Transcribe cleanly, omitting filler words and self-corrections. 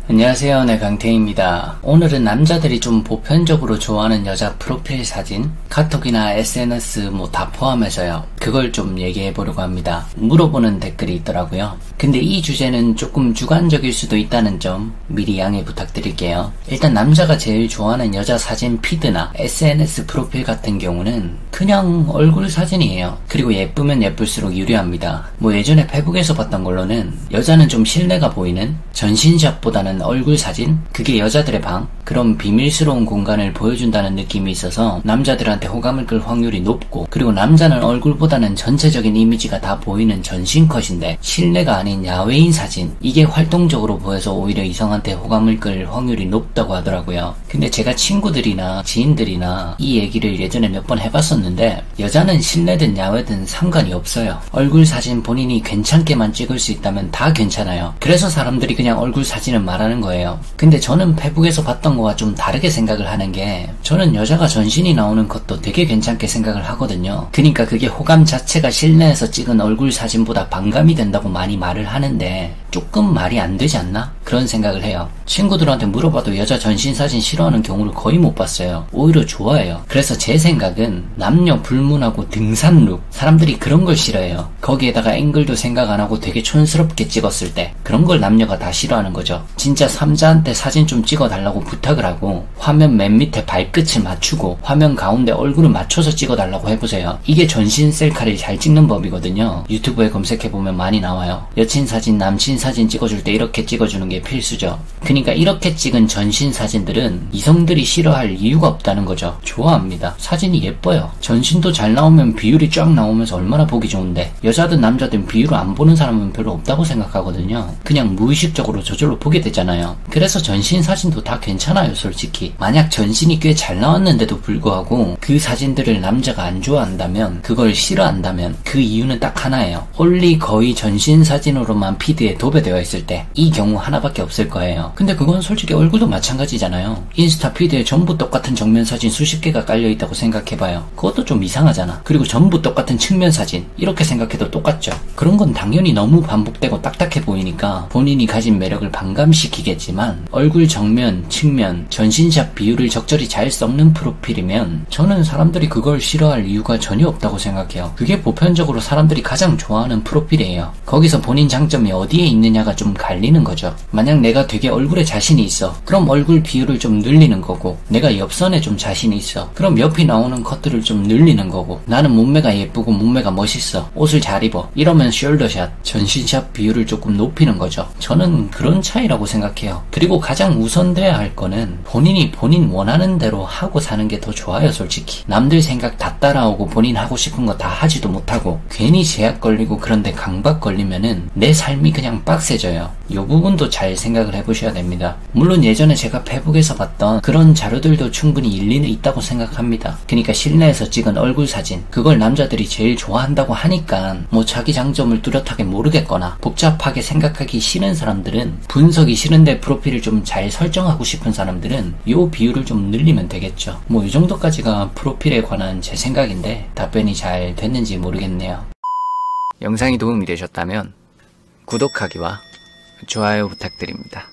안녕하세요, 네, 강태희입니다. 오늘은 남자들이 좀 보편적으로 좋아하는 여자 프로필 사진, 카톡이나 SNS 다 포함해서요. 그걸 좀 얘기해보려고 합니다. 물어보는 댓글이 있더라고요. 근데 이 주제는 조금 주관적일 수도 있다는 점 미리 양해 부탁드릴게요. 일단 남자가 제일 좋아하는 여자 사진 피드나 SNS 프로필 같은 경우는 그냥 얼굴 사진이에요. 그리고 예쁘면 예쁠수록 유리합니다. 예전에 페북에서 봤던 걸로는 여자는 좀 실내가 보이는 전신샷보다는 얼굴 사진? 그게 여자들의 방? 그런 비밀스러운 공간을 보여준다는 느낌이 있어서 남자들한테 호감을 끌 확률이 높고, 그리고 남자는 얼굴보다는 전체적인 이미지가 다 보이는 전신컷인데 실내가 아닌 야외인 사진, 이게 활동적으로 보여서 오히려 이성한테 호감을 끌 확률이 높다고 하더라고요. 근데 제가 친구들이나 지인들이나 이 얘기를 예전에 몇 번 해봤었는데 여자는 실내든 야외든 상관이 없어요. 얼굴 사진 본인이 괜찮게만 찍을 수 있다면 다 괜찮아요. 그래서 사람들이 그냥 얼굴 사진을 말하는 거예요. 근데 저는 페북에서 봤던 거와 좀 다르게 생각을 하는 게, 저는 여자가 전신이 나오는 것도 되게 괜찮게 생각을 하거든요. 그러니까 그게 호감 자체가 실내에서 찍은 얼굴 사진보다 반감이 된다고 많이 말을 하는데 조금 말이 안 되지 않나? 그런 생각을 해요. 친구들한테 물어봐도 여자 전신 사진 싫어하는 경우를 거의 못 봤어요. 오히려 좋아해요. 그래서 제 생각은 남녀 불문하고 등산룩, 사람들이 그런 걸 싫어해요. 거기에다가 앵글도 생각 안 하고 되게 촌스럽게 찍었을 때 그런 걸 남녀가 다 싫어하는 거죠. 진짜 삼자한테 사진 좀 찍어달라고 부탁을 하고 화면 맨 밑에 발끝을 맞추고 화면 가운데 얼굴을 맞춰서 찍어달라고 해보세요. 이게 전신 셀카를 잘 찍는 법이거든요. 유튜브에 검색해보면 많이 나와요. 여친 사진, 남친 사진 찍어줄 때 이렇게 찍어주는 게 필수죠. 그러니까 이렇게 찍은 전신 사진들은 이성들이 싫어할 이유가 없다는 거죠. 좋아합니다. 사진이 예뻐요. 전신도 잘 나오면 비율이 쫙 나오면서 얼마나 보기 좋은데, 여자든 남자든 비율을 안 보는 사람은 별로 없다고 생각하거든요. 그냥 무의식적으로 저절로 보게 되잖아요. 그래서 전신 사진도 다 괜찮아요, 솔직히. 만약 전신이 꽤 잘 나왔는데도 불구하고 그 사진들을 남자가 안 좋아한다면, 그걸 싫어한다면 그 이유는 딱 하나예요. only 거의 전신 사진으로만 피드에 도배되어 있을 때, 이 경우 하나밖에 없을 거예요. 근데 그건 솔직히 얼굴도 마찬가지잖아요. 인스타 피드에 전부 똑같은 정면 사진 수십 개가 깔려있다고 생각해봐요. 그것도 좀 이상하잖아. 그리고 전부 똑같은 측면 사진, 이렇게 생각해도 똑같죠. 그런 건 당연히 너무 반복되고 딱딱해 보이니까 본인이 가진 매력을 반감시키겠지만, 얼굴 정면, 측면, 전신샷 비율을 적절히 잘 썩는 프로필이면 저는 사람들이 그걸 싫어할 이유가 전혀 없다고 생각해요. 그게 보편적으로 사람들이 가장 좋아하는 프로필이에요. 거기서 본인 장점이 어디에 있느냐가 좀 갈리는 거죠. 만약 내가 되게 얼굴에 자신이 있어, 그럼 얼굴 비율을 좀 늘리는 거고, 내가 옆선에 좀 자신이 있어, 그럼 옆이 나오는 컷들을 좀 늘리는 거고, 나는 몸매가 예쁘고 몸매가 멋있어, 옷을 잘 입어, 이러면 숄더샷, 전신샷 비율을 조금 높이는 거죠. 저는 그런 차이라고 생각해요. 그리고 가장 우선돼야 할 거는 본인이 본인 원하는 대로 하고 사는 게 더 좋아요, 솔직히. 남들 생각 다 따라오고 본인 하고 싶은 거 다 하지도 못하고 괜히 제약 걸리고 그런데 강박 걸리면은 내 삶이 그냥 빡세져요. 이 부분도 잘 생각을 해보셔야 됩니다. 물론 예전에 제가 페북에서 봤던 그런 자료들도 충분히 일리는 있다고 생각합니다. 그러니까 실내에서 찍은 얼굴 사진, 그걸 남자들이 제일 좋아한다고 하니까 자기 장점을 뚜렷하게 모르겠거나 복잡하게 생각하기 싫은 사람들은, 분석이 싫은데 프로필을 좀 잘 설정하고 싶은 사람들은 요 비율을 좀 늘리면 되겠죠. 이 정도까지가 프로필에 관한 제 생각인데 답변이 잘 됐는지 모르겠네요. 영상이 도움이 되셨다면 구독하기와 좋아요 부탁드립니다.